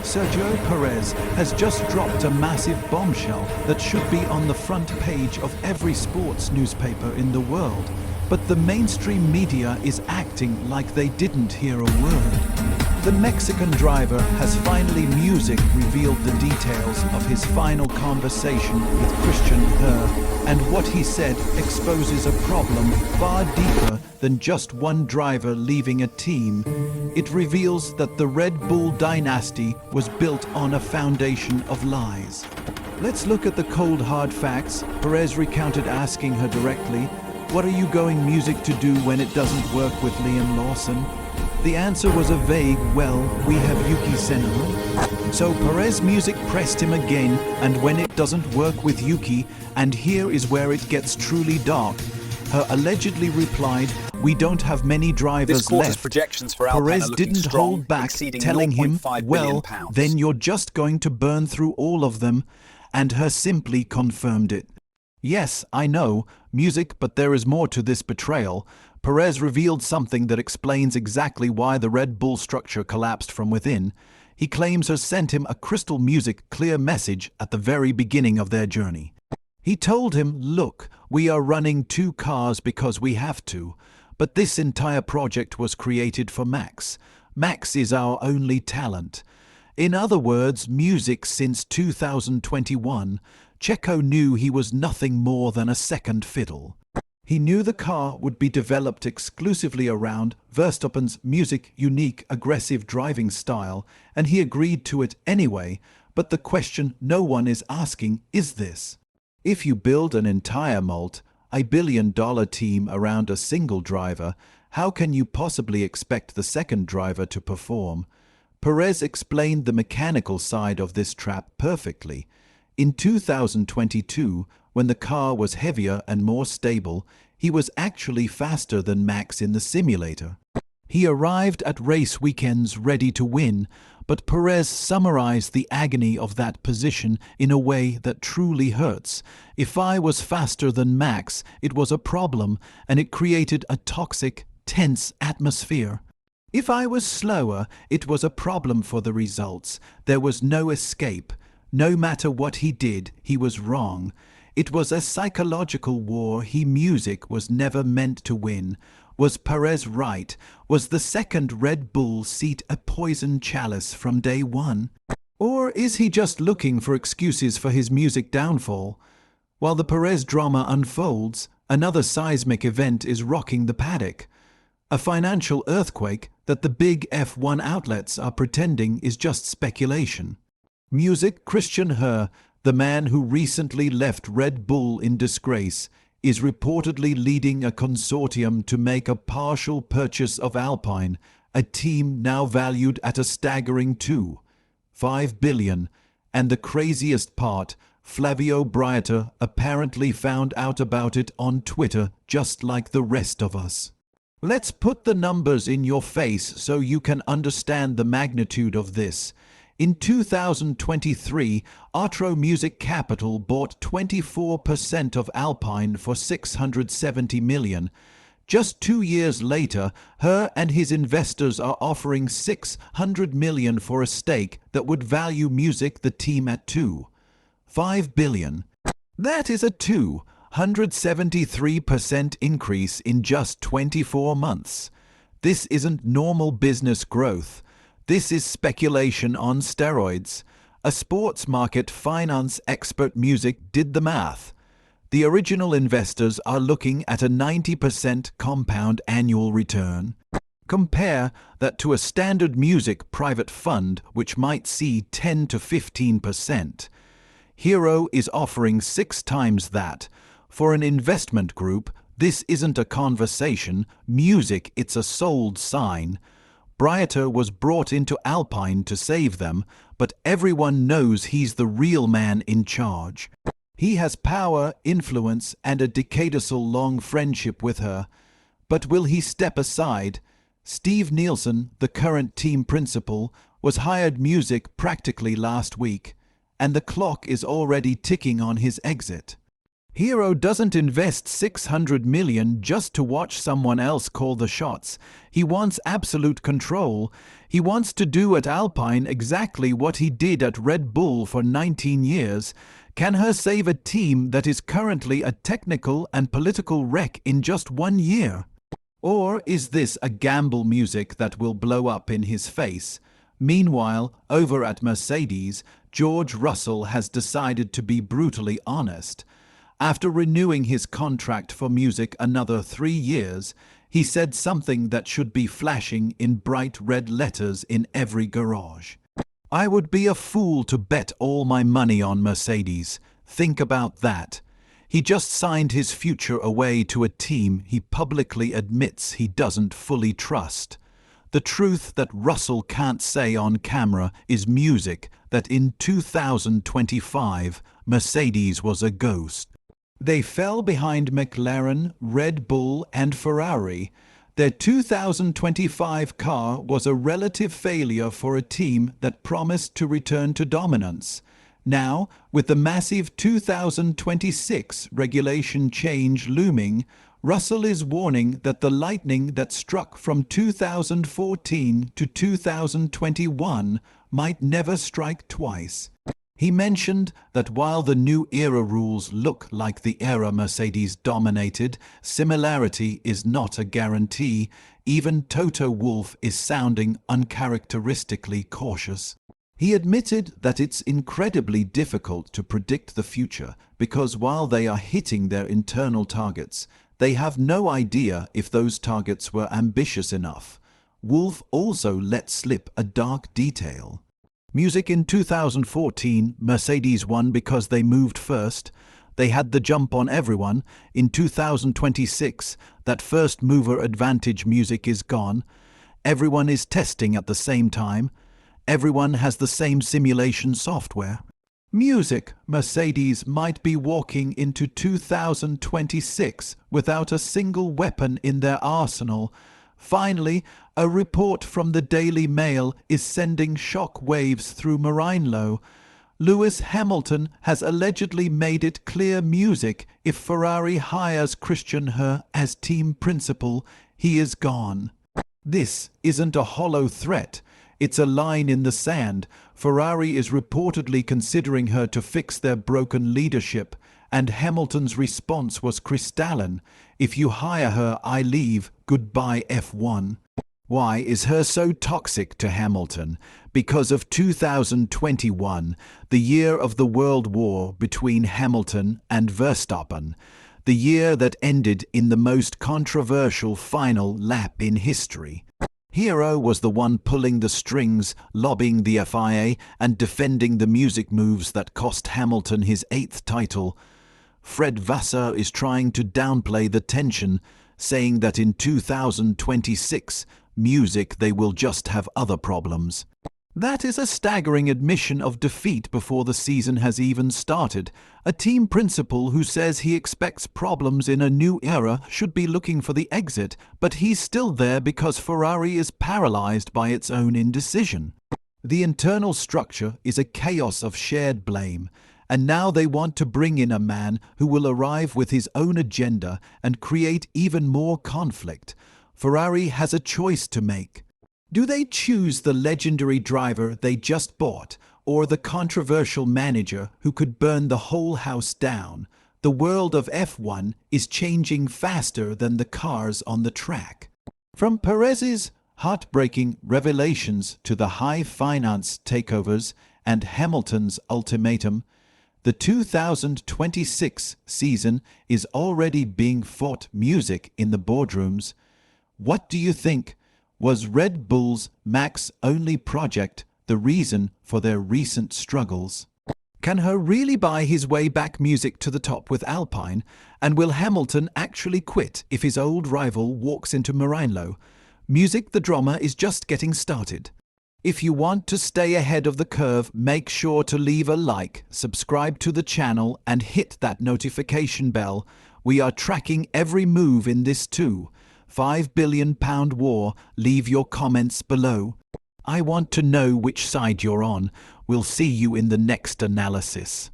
Sergio Perez has just dropped a massive bombshell that should be on the front page of every sports newspaper in the world. But the mainstream media is acting like they didn't hear a word. The Mexican driver has finally revealed the details of his final conversation with Christian Her, and what he said exposes a problem far deeper than just one driver leaving a team. It reveals that the Red Bull dynasty was built on a foundation of lies. Let's look at the cold hard facts. Perez recounted asking her directly, "What are you going music to do when it doesn't work with Liam Lawson?" The answer was a vague, "Well, we have Yuki Tsunoda." So Perez music pressed him again, and when it doesn't work with Yuki, and here is where it gets truly dark. Her allegedly replied, "We don't have many drivers left." Projections for Alpine Perez didn't hold back, telling him, "Well, then you're just going to burn through all of them," and her simply confirmed it. Yes, I know, music, but there is more to this betrayal. Perez revealed something that explains exactly why the Red Bull structure collapsed from within. He claims her sent him a crystal clear message at the very beginning of their journey. He told him, "Look, we are running 2 cars because we have to, but this entire project was created for Max. Max is our only talent." In other words, music since 2021, Checo knew he was nothing more than a second fiddle. He knew the car would be developed exclusively around Verstappen's unique, aggressive driving style, and he agreed to it anyway, but the question no one is asking is this. If you build an entire multi-billion-dollar team around a single driver, how can you possibly expect the second driver to perform? Perez explained the mechanical side of this trap perfectly. In 2022, when the car was heavier and more stable, he was actually faster than Max in the simulator. He arrived at race weekends ready to win, but Perez summarized the agony of that position in a way that truly hurts. "If I was faster than Max, it was a problem, and it created a toxic, tense atmosphere. If I was slower, it was a problem for the results. There was no escape. No matter what he did, he was wrong. It was a psychological war. Music was never meant to win." Was Perez right? Was the second Red Bull seat a poison chalice from day one? Or is he just looking for excuses for his music downfall? While the Perez drama unfolds, another seismic event is rocking the paddock. A financial earthquake that the big F1 outlets are pretending is just speculation. Christian Her, the man who recently left Red Bull in disgrace, is reportedly leading a consortium to make a partial purchase of Alpine, a team now valued at a staggering $2.5 billion. And the craziest part, Flavio Briatore apparently found out about it on Twitter just like the rest of us. Let's put the numbers in your face so you can understand the magnitude of this. In 2023, Atro Music Capital bought 24% of Alpine for $670 million. Just 2 years later, Her and his investors are offering $600 million for a stake that would value the team at $2.5 billion. That is a 273% increase in just 24 months. This isn't normal business growth. This is speculation on steroids. A sports market finance expert did the math. The original investors are looking at a 90% compound annual return. Compare that to a standard private fund, which might see 10 to 15%. Hero is offering 6 times that. For an investment group, this isn't a conversation. It's a sold sign. Briatore was brought into Alpine to save them, but everyone knows he's the real man in charge. He has power, influence, and a decades-long friendship with Her. But will he step aside? Steve Nielsen, the current team principal, was hired practically last week, and the clock is already ticking on his exit. Hero doesn't invest 600 million just to watch someone else call the shots. He wants absolute control. He wants to do at Alpine exactly what he did at Red Bull for 19 years. Can her save a team that is currently a technical and political wreck in just 1 year? Or is this a gamble music that will blow up in his face? Meanwhile, over at Mercedes, George Russell has decided to be brutally honest. After renewing his contract for music another 3 years, he said something that should be flashing in bright red letters in every garage. "I would be a fool to bet all my money on Mercedes. Think about that." He just signed his future away to a team he publicly admits he doesn't fully trust. The truth that Russell can't say on camera is music that in 2025 Mercedes was a ghost. They fell behind McLaren, Red Bull and Ferrari. Their 2025 car was a relative failure for a team that promised to return to dominance. Now, with the massive 2026 regulation change looming, Russell is warning that the lightning that struck from 2014 to 2021 might never strike twice. He mentioned that while the new era rules look like the era Mercedes dominated, similarity is not a guarantee. Even Toto Wolff is sounding uncharacteristically cautious. He admitted that it's incredibly difficult to predict the future because while they are hitting their internal targets, they have no idea if those targets were ambitious enough. Wolff also let slip a dark detail. Music in 2014, Mercedes won because they moved first. They had the jump on everyone. In 2026, that first mover advantage music is gone. Everyone is testing at the same time. Everyone has the same simulation software. Music, Mercedes might be walking into 2026 without a single weapon in their arsenal. Finally, a report from the Daily Mail is sending shock waves through Maranello. Lewis Hamilton has allegedly made it clear music if Ferrari hires Christian Her as team principal, he is gone. This isn't a hollow threat. It's a line in the sand. Ferrari is reportedly considering her to fix their broken leadership, and Hamilton's response was crystalline. "If you hire her, I leave. Goodbye F1. Why is her so toxic to Hamilton? Because of 2021, the year of the World War between Hamilton and Verstappen, the year that ended in the most controversial final lap in history. Hero was the one pulling the strings, lobbying the FIA and defending the music moves that cost Hamilton his 8th title. Fred Vasseur is trying to downplay the tension, saying that in 2026, music they will just have other problems. That is a staggering admission of defeat before the season has even started. A team principal who says he expects problems in a new era should be looking for the exit, but he's still there because Ferrari is paralyzed by its own indecision. The internal structure is a chaos of shared blame, and now they want to bring in a man who will arrive with his own agenda and create even more conflict. Ferrari has a choice to make. Do they choose the legendary driver they just bought, or the controversial manager who could burn the whole house down? The world of F1 is changing faster than the cars on the track. From Perez's heartbreaking revelations to the high finance takeovers and Hamilton's ultimatum, the 2026 season is already being fought music in the boardrooms. What do you think? Was Red Bull's Max only project the reason for their recent struggles? Can Her really buy his way back music to the top with Alpine? And will Hamilton actually quit if his old rival walks into Maranello? Music the drama is just getting started. If you want to stay ahead of the curve, make sure to leave a like, subscribe to the channel and hit that notification bell. We are tracking every move in this too. £5 billion war. Leave your comments below. I want to know which side you're on. We'll see you in the next analysis.